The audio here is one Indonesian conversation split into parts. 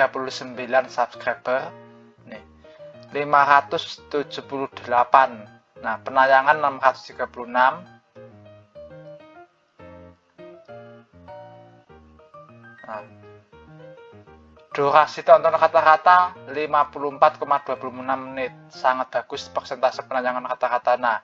39 subscriber. Nih, 578. Nah, penayangan 636. Nah, durasi tonton kata-kata 54,26 menit. Sangat bagus persentase penayangan kata-kata. Nah,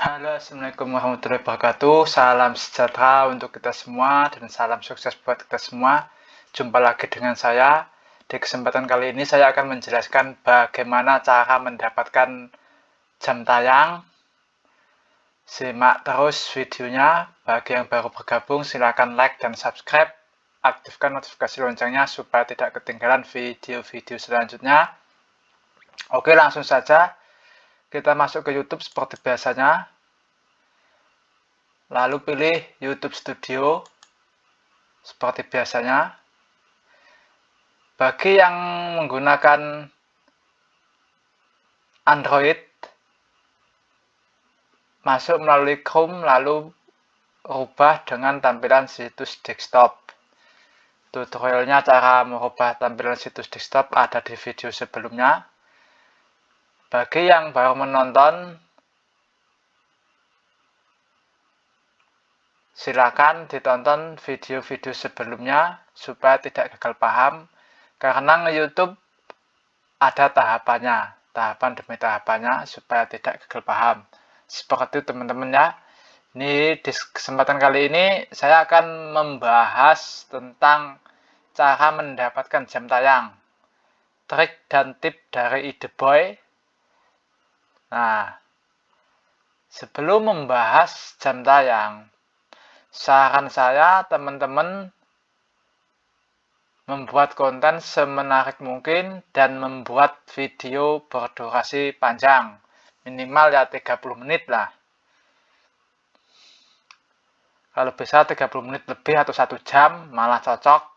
halo, assalamualaikum warahmatullahi wabarakatuh. Salam sejahtera untuk kita semua dan salam sukses buat kita semua. Jumpa lagi dengan saya. Di kesempatan kali ini saya akan menjelaskan bagaimana cara mendapatkan jam tayang. Simak terus videonya. Bagi yang baru bergabung, silakan like dan subscribe. Aktifkan notifikasi loncengnya supaya tidak ketinggalan video-video selanjutnya. Oke, langsung saja kita masuk ke YouTube seperti biasanya. Lalu pilih YouTube Studio seperti biasanya. Bagi yang menggunakan Android, masuk melalui Chrome lalu rubah dengan tampilan situs desktop. Tutorialnya cara merubah tampilan situs desktop ada di video sebelumnya. Bagi yang baru menonton, silakan ditonton video-video sebelumnya supaya tidak gagal paham, karena YouTube ada tahapannya, tahapan demi tahapannya supaya tidak gagal paham. Seperti itu teman-teman ya. Ini di kesempatan kali ini saya akan membahas tentang cara mendapatkan jam tayang, trik dan tip dari IdeBoy. Nah, sebelum membahas jam tayang, saran saya teman-teman membuat konten semenarik mungkin dan membuat video berdurasi panjang. Minimal ya 30 menit lah. Kalau bisa 30 menit lebih atau 1 jam malah cocok.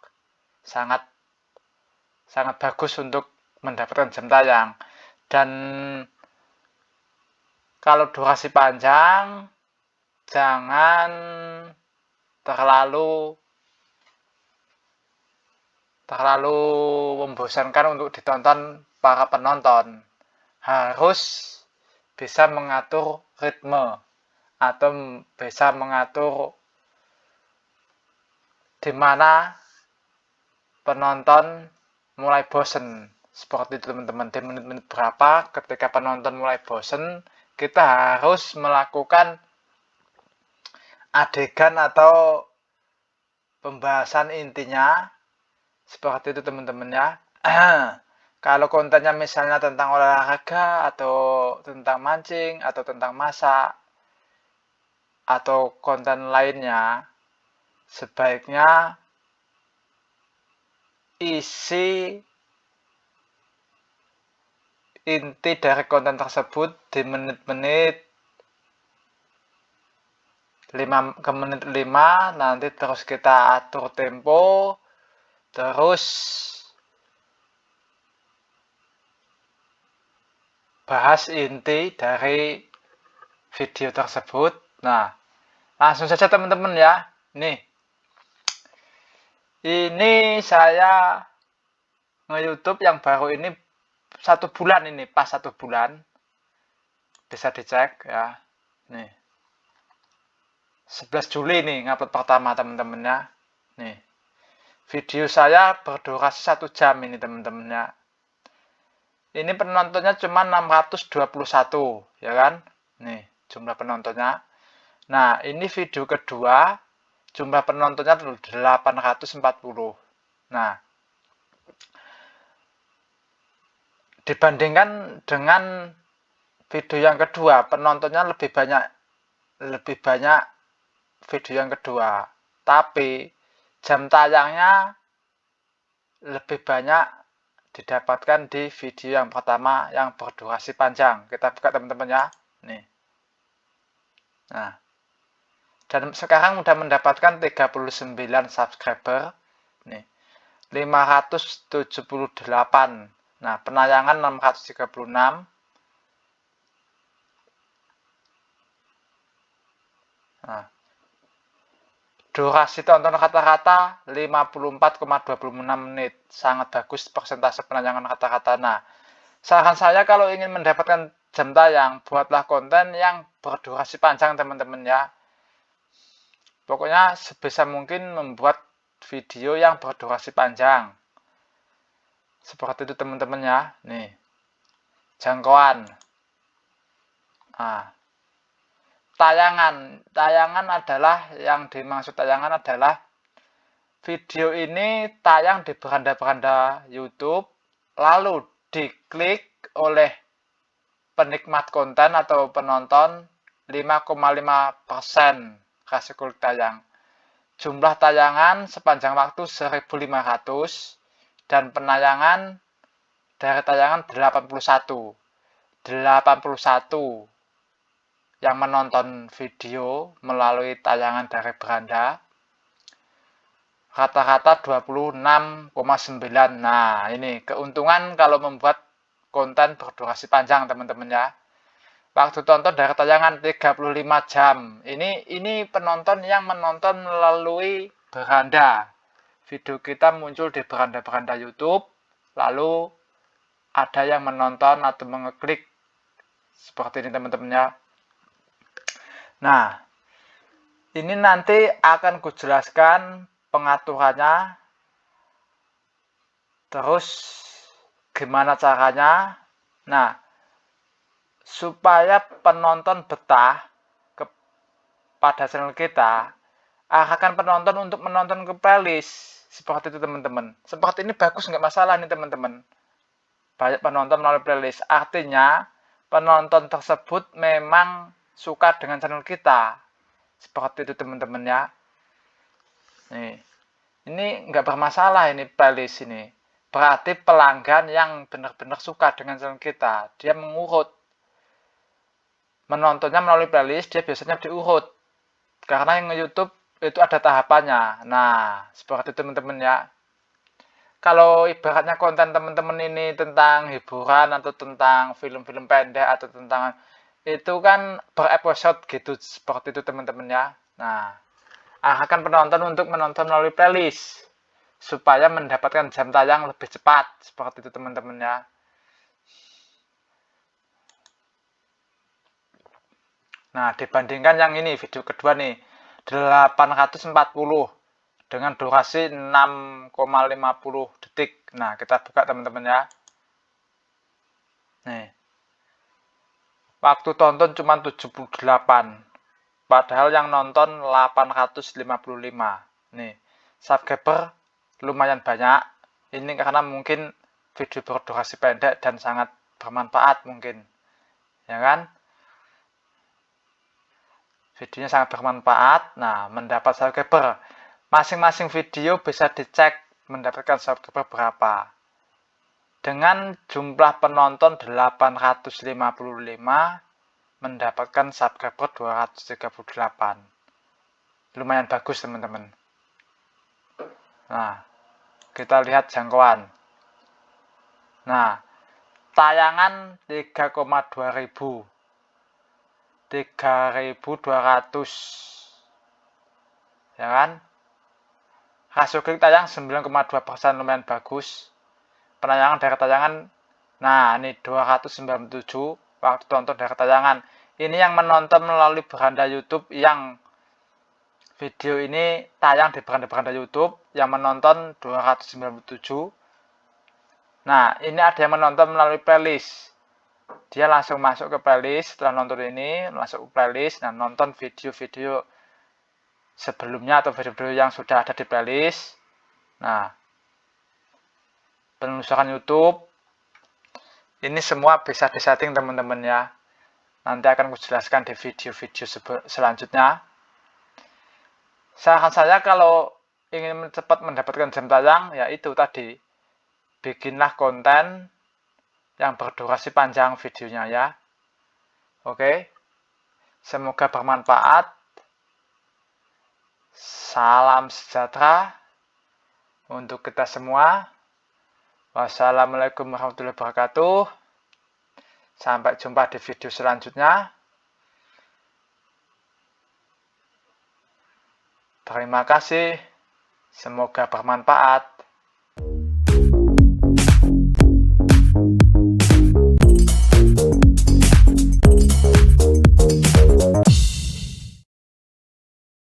Sangat bagus untuk mendapatkan jam tayang. Dan kalau durasi panjang, jangan terlalu membosankan untuk ditonton para penonton. Harus bisa mengatur ritme atau bisa mengatur di mana penonton mulai bosen. Seperti itu teman-teman, di menit-menit berapa ketika penonton mulai bosen, kita harus melakukan adegan atau pembahasan intinya. Seperti itu teman-teman ya. Kalau kontennya misalnya tentang olahraga atau tentang mancing atau tentang masak atau konten lainnya, sebaiknya isi inti dari konten tersebut di menit-menit 5 ke menit 5, nanti terus kita atur tempo, terus bahas inti dari video tersebut. Nah, langsung saja teman-teman ya. Nih, ini saya nge-YouTube yang baru ini 1 bulan ini, pas 1 bulan. Bisa dicek ya. Nih, 11 Juli nih ngupload pertama teman-teman ya. Nih, video saya berdurasi 1 jam ini teman-teman ya. Ini penontonnya cuma 621 ya kan. Nih jumlah penontonnya. Nah ini video kedua, jumlah penontonnya 840. Nah, dibandingkan dengan video yang kedua, penontonnya lebih banyak video yang kedua, tapi jam tayangnya lebih banyak didapatkan di video yang pertama yang berdurasi panjang. Kita buka teman-teman ya. Nih. Nah. Dan sekarang udah mendapatkan 39 subscriber. Nih. 578. Nah, penayangan 636. Nah, durasi tonton rata-rata 54,26 menit. Sangat bagus persentase penayangan rata-rata. Nah, saran saya kalau ingin mendapatkan jam tayang, buatlah konten yang berdurasi panjang teman-teman ya. Pokoknya sebisa mungkin membuat video yang berdurasi panjang. Seperti itu teman-teman ya. Nih, jangkauan. Nah, tayangan adalah, yang dimaksud tayangan adalah video ini tayang di beranda-beranda YouTube, lalu diklik oleh penikmat konten atau penonton 5,5% kasih klik tayang. Jumlah tayangan sepanjang waktu 1500 dan penayangan dari tayangan 81 yang menonton video melalui tayangan dari beranda, rata-rata 26,9. Nah, ini keuntungan kalau membuat konten berdurasi panjang teman-teman ya. Waktu tonton dari tayangan 35 jam. Ini penonton yang menonton melalui beranda. Video kita muncul di beranda-beranda YouTube, lalu ada yang menonton atau mengeklik seperti ini teman-teman ya. Nah, ini nanti akan kujelaskan pengaturannya, terus gimana caranya. Nah, supaya penonton betah pada channel kita, arahkan penonton untuk menonton ke playlist. Seperti itu teman-teman. Seperti ini bagus, nggak masalah nih teman-teman. Banyak penonton melalui playlist. Artinya, penonton tersebut memang suka dengan channel kita. Seperti itu teman-teman ya. Nih, ini nggak bermasalah ini playlist ini. Berarti pelanggan yang benar-benar suka dengan channel kita, dia mengurut. Menontonnya melalui playlist, dia biasanya diurut. Karena yang YouTube itu ada tahapannya. Nah, seperti itu teman-teman ya. Kalau ibaratnya konten teman-teman ini tentang hiburan atau tentang film-film pendek atau tentang itu kan berepisode gitu, seperti itu teman-teman ya. Nah, arahkan penonton untuk menonton melalui playlist supaya mendapatkan jam tayang lebih cepat, seperti itu teman-teman ya. Nah, dibandingkan yang ini video kedua nih 840 dengan durasi 6,50 detik. Nah, kita buka teman-teman ya. Nih. Waktu tonton cuma 78. Padahal yang nonton 855. Nih, subscriber lumayan banyak. Ini karena mungkin video berdurasi pendek dan sangat bermanfaat mungkin. Ya kan? Videonya sangat bermanfaat. Nah, mendapat subscriber. Masing-masing video bisa dicek mendapatkan subscriber berapa. Dengan jumlah penonton 855, mendapatkan subscriber 238. Lumayan bagus teman-teman. Nah, kita lihat jangkauan. Nah, tayangan 3,2 ribu. 3.200. Ya kan? Rasio klik tayang 9,2%, lumayan bagus. Penayangan dari tayangan, nah ini 297 waktu tonton dari tayangan. Ini yang menonton melalui beranda YouTube, yang video ini tayang di beranda-beranda YouTube, yang menonton 297. Nah, ini ada yang menonton melalui playlist. Dia langsung masuk ke playlist setelah nonton ini, masuk ke playlist, nah nonton video-video sebelumnya atau video-video yang sudah ada di playlist. Nah, penelusuran YouTube ini semua bisa disetting teman-teman ya. Nanti akan kujelaskan di video-video selanjutnya. Saran saya kalau ingin cepat mendapatkan jam tayang, ya itu tadi, bikinlah konten yang berdurasi panjang videonya ya. Oke, semoga bermanfaat. Salam sejahtera untuk kita semua. Wassalamualaikum warahmatullahi wabarakatuh. Sampai jumpa di video selanjutnya. Terima kasih. Semoga bermanfaat.